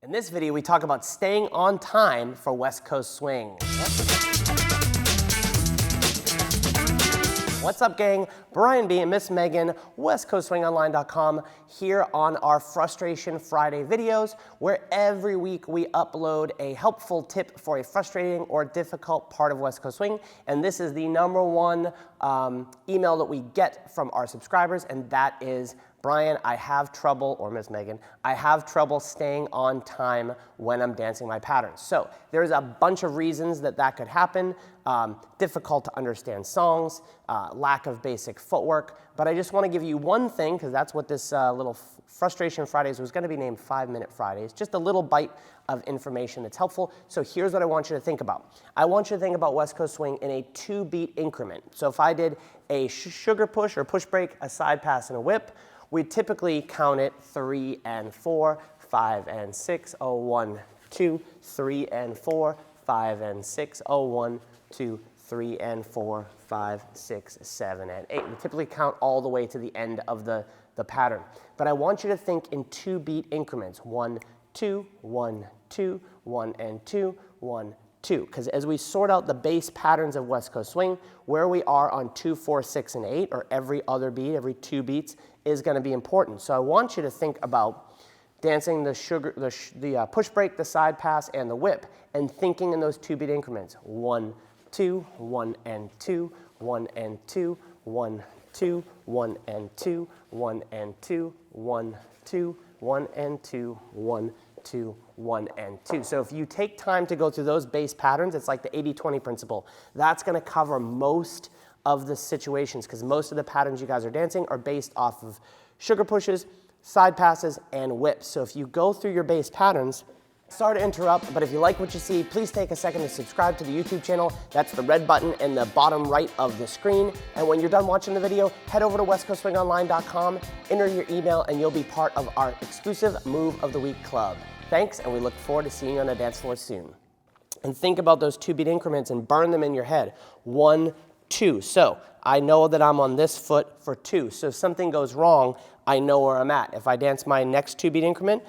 In this video, we talk about staying on time for West Coast swing. What's up, gang? Brian B and Miss Megan, WestCoastSwingOnline.com, here on our Frustration Friday videos, where every week we upload a helpful tip for a frustrating or difficult part of West Coast swing. And this is the #1 email that we get from our subscribers, and that is, Brian, I have trouble, or Miss Megan, I have trouble staying on time when I'm dancing my patterns. So there's a bunch of reasons that that could happen. Difficult to understand songs, lack of basic footwork. But I just want to give you one thing, because that's what this little Frustration Fridays was going to be named 5-Minute Fridays. Just a little bite of information that's helpful. So here's what I want you to think about. I want you to think about West Coast swing in a 2-beat increment. So if I did a sugar push or push break, a side pass, and a whip, we typically count it 3 and 4, 5 and 6, 0, 1, 2, 3 and 4, 5 and 6, 0, 1, 2, 3 and 4, 5, 6, 7 and 8. We typically count all the way to the end of the pattern. But I want you to think in 2-beat increments. 1, 2, 1, 2, 1 and 2, 1, 2. Because as we sort out the base patterns of West Coast swing, where we are on 2, 4, 6, and 8, or every other beat, every 2 beats, is going to be important. So I want you to think about dancing the push break, the side pass, and the whip, and thinking in those 2-beat increments. 1, 2, 1 and 2, 1 and 2, 1, 2, 1 and 2, 1 and 2, 1, 2, 1 and 2, 1, 2, 1 and 2. So if you take time to go through those base patterns, it's like the 80-20 principle. That's going to cover most of the situations, because most of the patterns you guys are dancing are based off of sugar pushes, side passes, and whips. So if you go through your base patterns, sorry to interrupt, but if you like what you see, please take a second to subscribe to the YouTube channel. That's the red button in the bottom right of the screen. And when you're done watching the video, head over to WestCoastSwingOnline.com, enter your email, and you'll be part of our exclusive Move of the Week club. Thanks, and we look forward to seeing you on the dance floor soon. And think about those 2-beat increments and burn them in your head. 1, 2. So I know that I'm on this foot for 2. So if something goes wrong, I know where I'm at. If I dance my next 2-beat increment,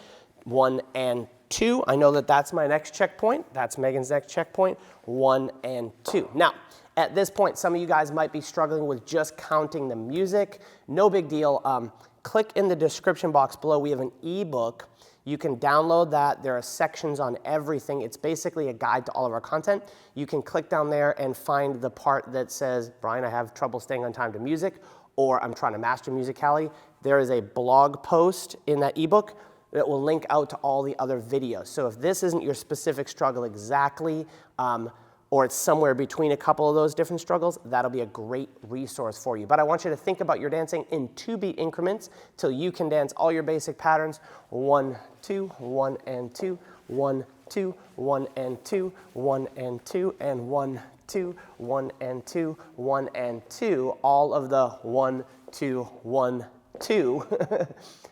1 and 2, I know that that's my next checkpoint. That's Megan's next checkpoint, 1 and 2. Now, at this point, some of you guys might be struggling with just counting the music. No big deal. Click in the description box below. We have an ebook. You can download that. There are sections on everything. It's basically a guide to all of our content. You can click down there and find the part that says, Brian, I have trouble staying on time to music, or I'm trying to master musicality. There is a blog post in that ebook that will link out to all the other videos. So if this isn't your specific struggle exactly, or it's somewhere between a couple of those different struggles, that'll be a great resource for you. But I want you to think about your dancing in 2-beat increments till you can dance all your basic patterns. 1, 2, 1 and 2, 1, 2, 1 and 2, 1 and 2, and 1, 2, 1 and 2, 1 and 2. All of the 1, 2, 1, 2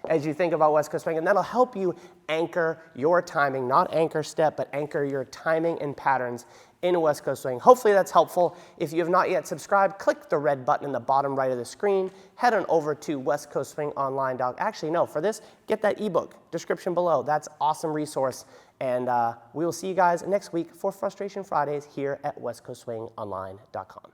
as you think about West Coast swing, and that'll help you anchor your timing, not anchor step, but anchor your timing and patterns in West Coast swing. Hopefully that's helpful. If you have not yet subscribed, click the red button in the bottom right of the screen. Head on over to WestCoastSwingOnline. Actually, no, for this, get that ebook, description below. That's awesome resource. And we will see you guys next week for Frustration Fridays here at WestCoastSwingOnline.com.